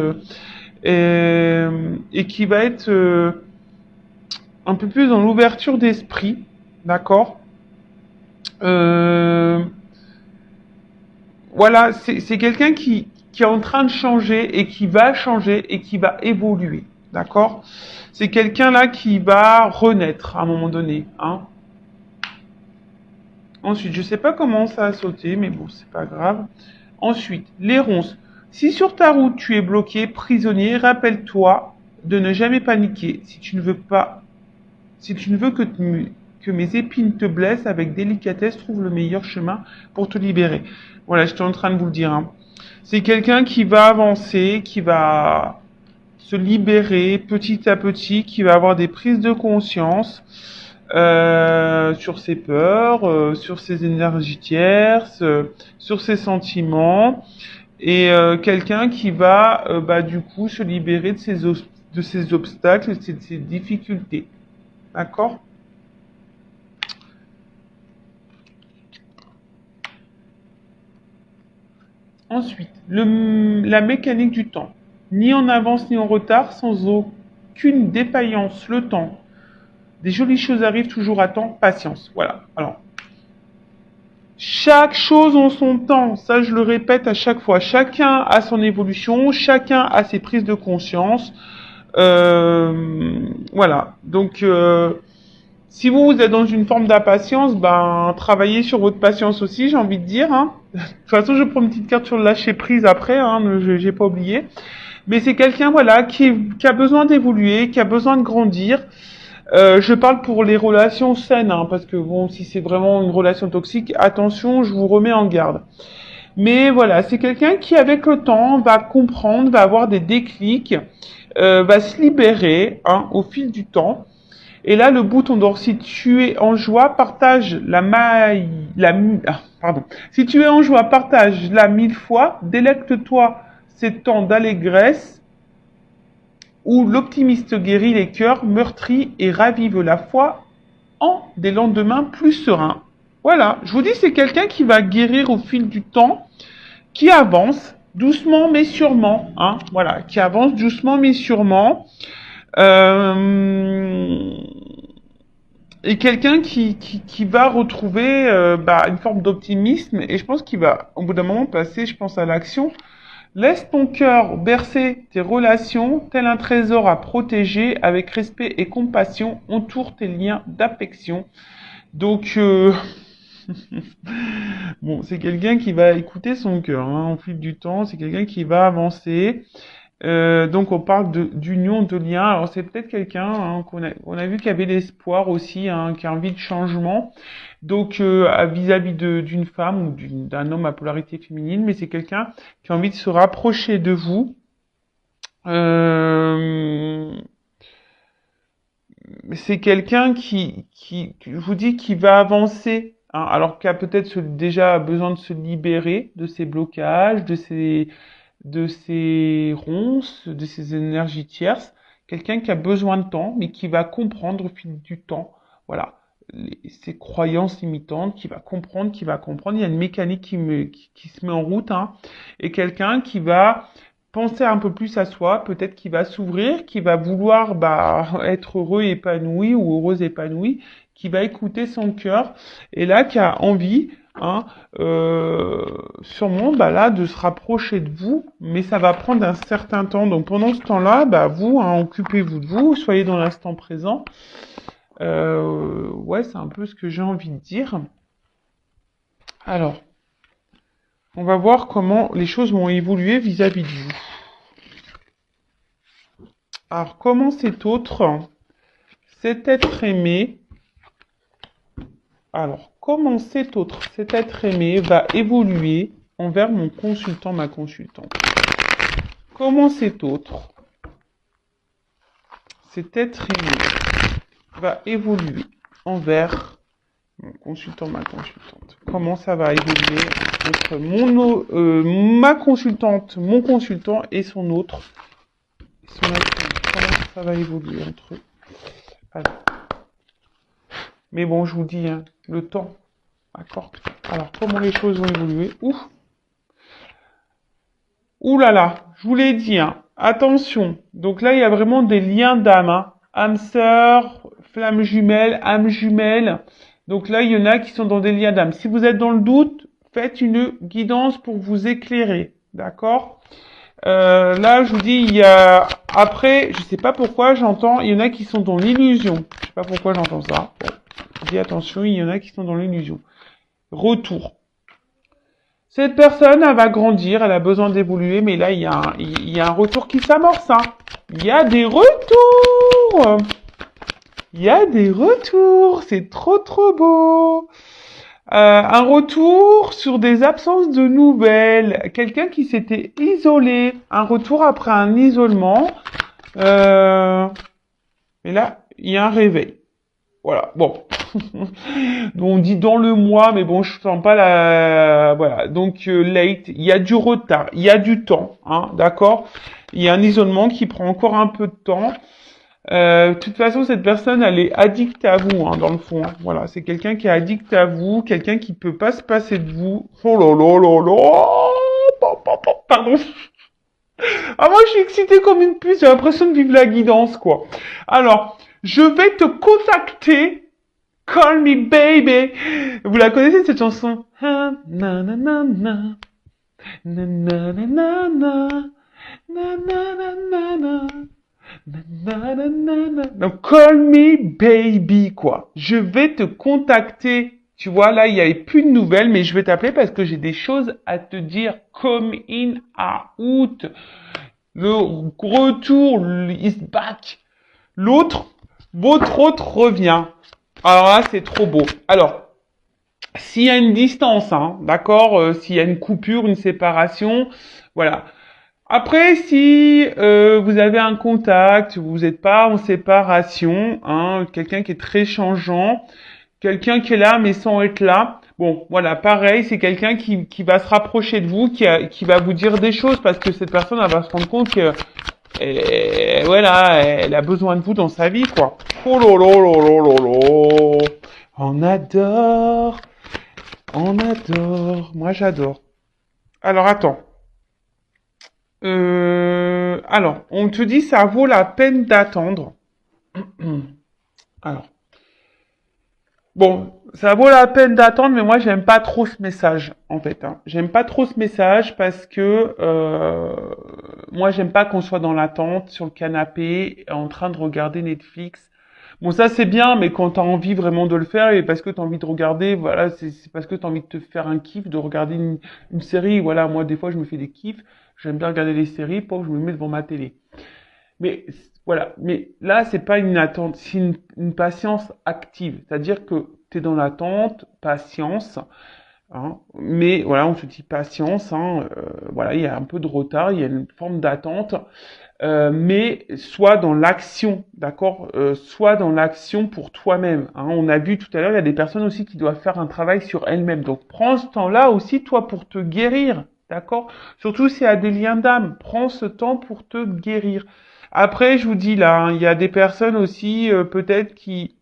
et qui va être un peu plus dans l'ouverture d'esprit, d'accord. Voilà, c'est quelqu'un qui est en train de changer et qui va changer et qui va évoluer, d'accord. C'est quelqu'un là qui va renaître à un moment donné, hein. Ensuite, je sais pas comment ça a sauté, mais bon, c'est pas grave. Ensuite, les ronces. Si sur ta route tu es bloqué, prisonnier, rappelle-toi de ne jamais paniquer. Si tu ne veux que mes épines te blessent, avec délicatesse, trouve le meilleur chemin pour te libérer. Voilà, j'étais en train de vous le dire. Hein. C'est quelqu'un qui va avancer, qui va se libérer petit à petit, qui va avoir des prises de conscience sur ses peurs, sur ses énergies tierces, sur ses sentiments, et quelqu'un qui va du coup se libérer de ses obstacles, de ses difficultés. D'accord? Ensuite, la mécanique du temps. Ni en avance ni en retard, sans aucune défaillance. Le temps. Des jolies choses arrivent toujours à temps. Patience. Voilà. Alors, chaque chose en son temps. Ça, je le répète à chaque fois. Chacun a son évolution. Chacun a ses prises de conscience. Voilà. Donc, si vous êtes dans une forme d'impatience, ben travaillez sur votre patience aussi, j'ai envie de dire. Hein. De toute façon, je prends une petite carte sur le lâcher prise après, hein, j'ai pas oublié. Mais c'est quelqu'un voilà qui a besoin d'évoluer, qui a besoin de grandir. Je parle pour les relations saines, hein, parce que bon, si c'est vraiment une relation toxique, attention, je vous remets en garde. Mais voilà, c'est quelqu'un qui, avec le temps, va comprendre, va avoir des déclics, va se libérer hein, au fil du temps. Et là, le bouton d'or, si tu es en joie, partage Si tu es en joie, partage-la 1000 fois, délecte-toi ces temps d'allégresse où l'optimiste guérit les cœurs meurtris et ravive la foi en des lendemains plus sereins. Voilà, je vous dis, c'est quelqu'un qui va guérir au fil du temps, qui avance doucement mais sûrement, hein, voilà, qui avance doucement mais sûrement. Et quelqu'un qui va retrouver une forme d'optimisme et je pense qu'il va au bout d'un moment passer, je pense, à l'action. Laisse ton cœur bercer tes relations, tel un trésor à protéger, avec respect et compassion, entoure tes liens d'affection. Donc, bon, c'est quelqu'un qui va écouter son cœur hein, au fil du temps, c'est quelqu'un qui va avancer. Donc on parle d'union, de lien. Alors c'est peut-être quelqu'un hein, on a vu qu'il y avait l'espoir aussi, hein, qui a envie de changement. Donc vis-à-vis d'une femme ou d'un homme à polarité féminine, mais c'est quelqu'un qui a envie de se rapprocher de vous. c'est quelqu'un je vous dis, qui va avancer, hein, alors qu'il a peut-être déjà besoin de se libérer de ses blocages, de ses ronces, de ses énergies tierces. Quelqu'un qui a besoin de temps, mais qui va comprendre au fil du temps, voilà, ses croyances limitantes, qui va comprendre, qui va comprendre. Il y a une mécanique qui se met en route, hein, et quelqu'un qui va penser un peu plus à soi, peut-être qu'il va s'ouvrir, qui va vouloir être heureux, épanoui ou heureuse épanouie, qui va écouter son cœur, et là qui a envie, hein, sûrement là de se rapprocher de vous, mais ça va prendre un certain temps. Donc pendant ce temps-là, vous, hein, occupez-vous de vous, soyez dans l'instant présent. Ouais, c'est un peu ce que j'ai envie de dire. Alors, on va voir comment les choses vont évoluer vis-à-vis de vous. Alors, comment cet être aimé, cet être aimé va évoluer envers mon consultant, ma consultante? Comment cet être aimé va évoluer envers mon consultant, ma consultante? Comment ça va évoluer entre ma consultante, mon consultant et son être aimé? Comment ça va évoluer entre eux? Alors. Mais bon, je vous dis, hein, le temps. D'accord. Alors, comment les choses vont évoluer? Ouh là là, je vous l'ai dit, hein. Attention. Donc là, il y a vraiment des liens d'âme, hein. Âme sœur, flamme jumelle, âme jumelle. Donc là, il y en a qui sont dans des liens d'âme. Si vous êtes dans le doute, faites une guidance pour vous éclairer. D'accord? Là, je vous dis, il y a... Après, je sais pas pourquoi, il y en a qui sont dans l'illusion. Je sais pas pourquoi j'entends ça. Bon. Je dis attention, il y en a qui sont dans l'illusion. Retour. Cette personne, elle va grandir, elle a besoin d'évoluer, mais là, il y a un retour qui s'amorce, hein. Il y a des retours. Il y a des retours. C'est trop, trop beau. Un retour sur des absences de nouvelles. Quelqu'un qui s'était isolé. Un retour après un isolement. Mais là, il y a un réveil. Voilà, bon. On dit dans le mois, mais bon, je sens pas voilà, donc late, il y a du retard, il y a du temps, hein, d'accord? Il y a un isolement qui prend encore un peu de temps. De toute façon, cette personne, elle est addicte à vous, hein, dans le fond. Hein. Voilà, c'est quelqu'un qui est addict à vous, quelqu'un qui peut pas se passer de vous. Oh là là là là. Pardon. Ah, moi, je suis excitée comme une puce, j'ai l'impression de vivre la guidance, quoi. Alors, je vais te contacter. Call me baby. Vous la connaissez cette chanson? Na na na na na na na na na na na na na na. Donc call me baby quoi. Je vais te contacter. Tu vois là il y avait plus de nouvelles mais je vais t'appeler parce que j'ai des choses à te dire. Come in out. Le retour is back. Votre autre revient. Alors là, c'est trop beau. Alors, s'il y a une distance, hein, d'accord, s'il y a une coupure, une séparation, voilà. Après, si vous avez un contact, vous n'êtes pas en séparation, hein, quelqu'un qui est très changeant, quelqu'un qui est là mais sans être là, bon, voilà, pareil, c'est quelqu'un qui va se rapprocher de vous, qui va vous dire des choses parce que cette personne, elle va se rendre compte que voilà, elle a besoin de vous dans sa vie, quoi. Oh là là là là là là. On adore. On adore. Moi, j'adore. Alors, attends. Alors, on te dit ça vaut la peine d'attendre. Alors. Bon, ça vaut la peine d'attendre, mais moi, j'aime pas trop ce message, en fait. Hein. J'aime pas trop ce message parce que moi, j'aime pas qu'on soit dans l'attente, sur le canapé, en train de regarder Netflix. Bon, ça, c'est bien, mais quand t'as envie vraiment de le faire, et parce que t'as envie de regarder, voilà, c'est parce que t'as envie de te faire un kiff, de regarder une série. Voilà, moi, des fois, je me fais des kiffs. J'aime bien regarder les séries pour que je me mette devant ma télé. Mais voilà, mais là, c'est pas une attente, c'est une patience active. C'est-à-dire que tu es dans l'attente, patience, Hein. Mais voilà, on se dit patience, hein, voilà, il y a un peu de retard, il y a une forme d'attente, mais soit dans l'action, d'accord, soit dans l'action pour toi-même. Hein. On a vu tout à l'heure, il y a des personnes aussi qui doivent faire un travail sur elles-mêmes. Donc prends ce temps-là aussi, toi, pour te guérir, d'accord? Surtout s'il y a des liens d'âme, prends ce temps pour te guérir. Après, je vous dis là, hein, il y a des personnes aussi, peut-être qui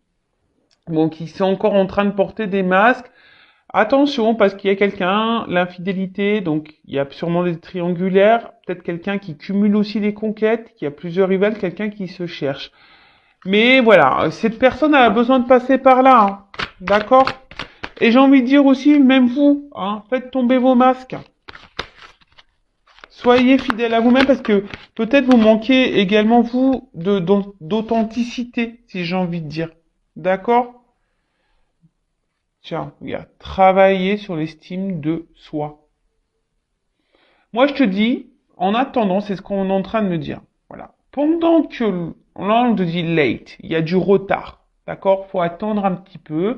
sont encore en train de porter des masques. Attention, parce qu'il y a quelqu'un, l'infidélité, donc il y a sûrement des triangulaires, peut-être quelqu'un qui cumule aussi les conquêtes, qui a plusieurs rivales, quelqu'un qui se cherche. Mais voilà, cette personne a besoin de passer par là, hein. D'accord? Et j'ai envie de dire aussi, même vous, hein, faites tomber vos masques. Soyez fidèles à vous-même parce que peut-être vous manquez également vous d'authenticité, si j'ai envie de dire. D'accord? Tiens, regarde, travailler sur l'estime de soi. Moi, je te dis, en attendant, c'est ce qu'on est en train de me dire. Voilà. Pendant que, là, on te dit late, il y a du retard. D'accord? Faut attendre un petit peu,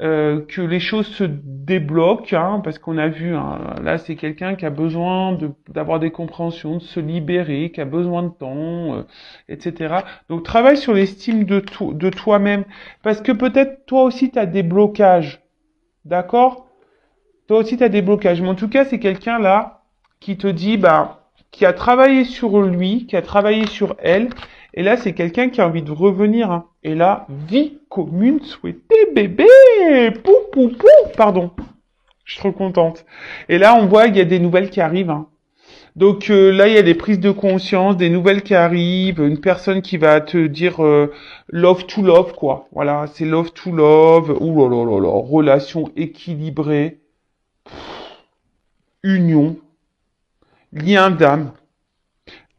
que les choses se débloquent, hein, parce qu'on a vu, hein, là, c'est quelqu'un qui a besoin d'avoir des compréhensions, de se libérer, qui a besoin de temps, etc. Donc, travaille sur l'estime de toi-même. Parce que peut-être, toi aussi, tu as des blocages. D'accord? Toi aussi, tu as des blocages. Mais en tout cas, c'est quelqu'un là qui te dit, bah, qui a travaillé sur lui, qui a travaillé sur elle. Et là, c'est quelqu'un qui a envie de revenir. Hein. Et là, vie commune souhaitée, bébé. Pou, pou, pou. Pardon. Je suis trop contente. Et là, on voit qu'il y a des nouvelles qui arrivent. Hein. Donc là, il y a des prises de conscience, des nouvelles qui arrivent, une personne qui va te dire love to love, quoi. Voilà, c'est love to love. Ouh là là là là, relation équilibrée, union, lien d'âme.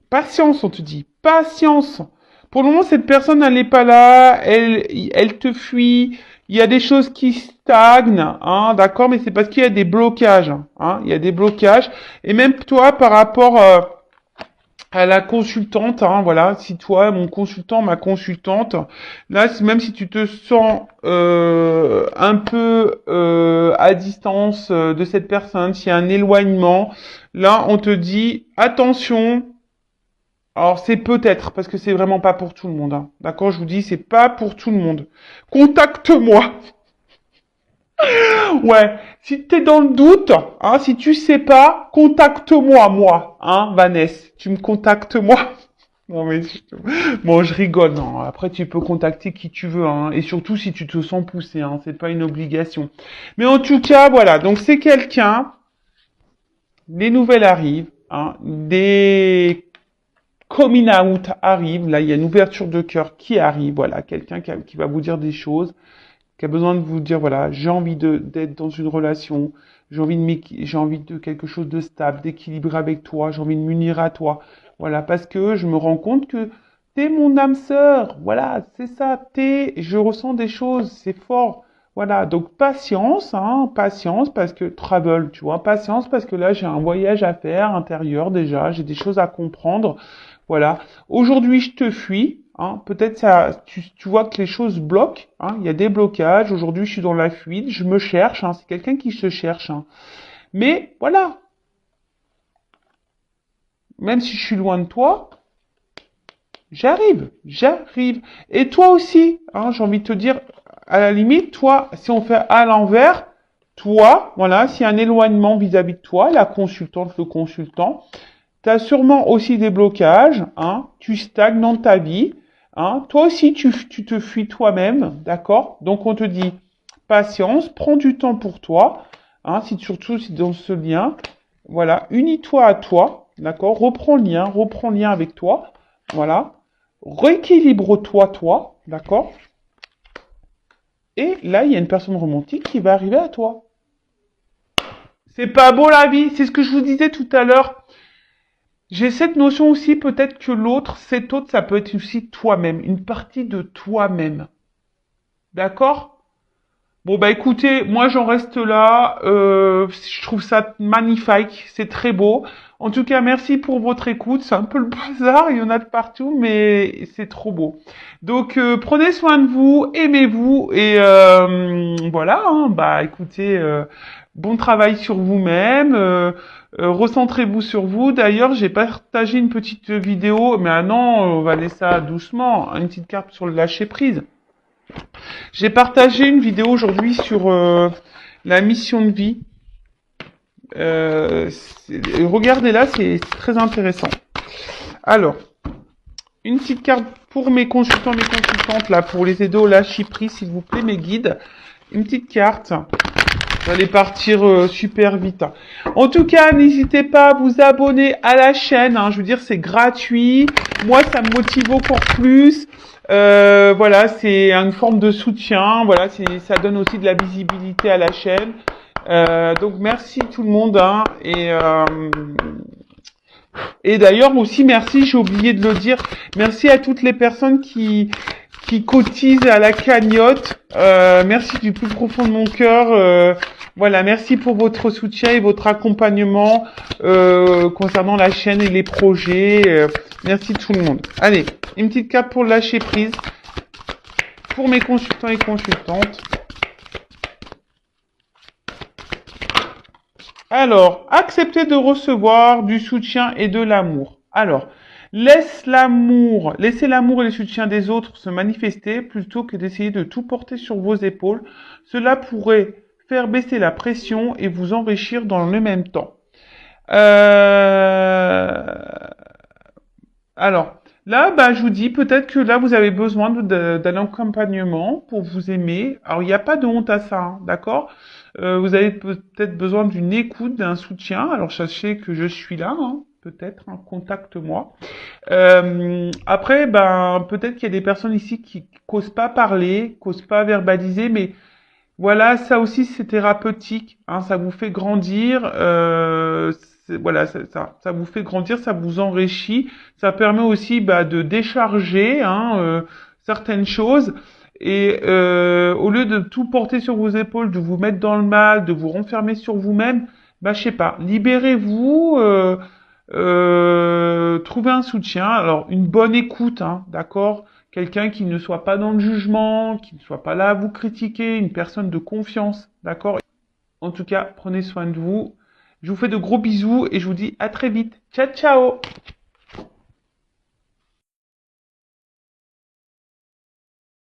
Patience, on te dit. Patience. Pour le moment, cette personne, elle n'est pas là. Elle te fuit. Il y a des choses qui stagnent, hein, d'accord, mais c'est parce qu'il y a des blocages, hein, il y a des blocages. Et même toi, par rapport à la consultante, hein, voilà, si toi, mon consultant, ma consultante, là, même si tu te sens un peu à distance de cette personne, s'il y a un éloignement, là, on te dit attention. Alors c'est peut-être parce que c'est vraiment pas pour tout le monde. Hein. D'accord, je vous dis, c'est pas pour tout le monde. Contacte-moi. Ouais, si t'es dans le doute, hein, si tu sais pas, contacte-moi, moi, hein, Vanessa. Tu me contactes moi. Non mais bon, je rigole. Non, après tu peux contacter qui tu veux, hein, et surtout si tu te sens poussé, hein, c'est pas une obligation. Mais en tout cas, voilà. Donc c'est quelqu'un. Les nouvelles arrivent, hein, des coming out arrivent. Là, il y a une ouverture de cœur qui arrive. Voilà, quelqu'un qui va vous dire des choses, qui a besoin de vous dire, voilà, j'ai envie d'être dans une relation, j'ai envie de quelque chose de stable, d'équilibré avec toi, j'ai envie de m'unir à toi. Voilà, parce que je me rends compte que t'es mon âme sœur. Voilà, c'est ça, je ressens des choses, c'est fort. Voilà, donc patience, hein, patience parce que travel, tu vois, patience parce que là j'ai un voyage à faire intérieur déjà, j'ai des choses à comprendre. Voilà. Aujourd'hui, je te fuis. Hein. Peut-être ça, tu vois que les choses bloquent. Hein. Il y a des blocages. Aujourd'hui, je suis dans la fuite. Je me cherche. Hein. C'est quelqu'un qui se cherche. Hein. Mais voilà. Même si je suis loin de toi, j'arrive. J'arrive. Et toi aussi. Hein, j'ai envie de te dire, à la limite, toi, si on fait à l'envers, toi, voilà, s'il y a un éloignement vis-à-vis de toi, la consultante, le consultant, tu as sûrement aussi des blocages, hein, tu stagnes dans ta vie, hein, toi aussi tu te fuis toi-même, d'accord? Donc on te dit patience, prends du temps pour toi, hein, surtout si dans ce lien, voilà, unis-toi à toi, d'accord? Reprends le lien avec toi, voilà, rééquilibre-toi, toi, d'accord? Et là, il y a une personne romantique qui va arriver à toi. C'est pas beau la vie, c'est ce que je vous disais tout à l'heure. J'ai cette notion aussi, peut-être que l'autre, cet autre, ça peut être aussi toi-même, une partie de toi-même. D'accord? Bon, bah écoutez, moi j'en reste là. Je trouve ça magnifique, c'est très beau. En tout cas, merci pour votre écoute. C'est un peu le bazar, il y en a de partout, mais c'est trop beau. Donc, prenez soin de vous, aimez-vous, et voilà, hein, bah écoutez, Bon travail sur vous-même. Recentrez-vous sur vous. D'ailleurs, j'ai partagé une petite vidéo, mais non, on va laisser ça doucement. Une petite carte sur le lâcher prise. J'ai partagé une vidéo aujourd'hui sur la mission de vie. Regardez-la, c'est très intéressant. Alors, une petite carte pour mes consultants, mes consultantes, là, pour les aider au lâcher prise, s'il vous plaît, mes guides. Une petite carte. Vous allez partir super vite. En tout cas, n'hésitez pas à vous abonner à la chaîne. Je veux dire, c'est gratuit. Moi, ça me motive encore plus. Voilà, c'est une forme de soutien. Voilà, ça donne aussi de la visibilité à la chaîne. Donc, merci tout le monde. Et d'ailleurs aussi, merci, j'ai oublié de le dire. Merci à toutes les personnes qui cotisent à la cagnotte. Merci du plus profond de mon cœur. Voilà, merci pour votre soutien et votre accompagnement concernant la chaîne et les projets. Merci tout le monde. Allez, une petite carte pour lâcher prise pour mes consultants et consultantes. Alors, accepter de recevoir du soutien et de l'amour. Alors, laissez l'amour et le soutien des autres se manifester plutôt que d'essayer de tout porter sur vos épaules. Cela pourrait faire baisser la pression et vous enrichir dans le même temps. Alors, là, je vous dis, peut-être que là, vous avez besoin d'un accompagnement pour vous aimer. Alors, il n'y a pas de honte à ça, d'accord? Vous avez peut-être besoin d'une écoute, d'un soutien. Alors, sachez que je suis là, peut-être, contacte-moi. Après, peut-être qu'il y a des personnes ici qui causent pas parler, causent pas verbaliser, mais voilà, ça aussi, c'est thérapeutique. Ça vous fait grandir. Voilà, ça vous fait grandir, ça vous enrichit. Ça permet aussi de décharger certaines choses. Et au lieu de tout porter sur vos épaules, de vous mettre dans le mal, de vous renfermer sur vous-même, je sais pas, libérez-vous, trouvez un soutien. Alors, une bonne écoute, d'accord? Quelqu'un qui ne soit pas dans le jugement, qui ne soit pas là à vous critiquer, une personne de confiance, d'accord? En tout cas, prenez soin de vous. Je vous fais de gros bisous et je vous dis à très vite. Ciao, ciao!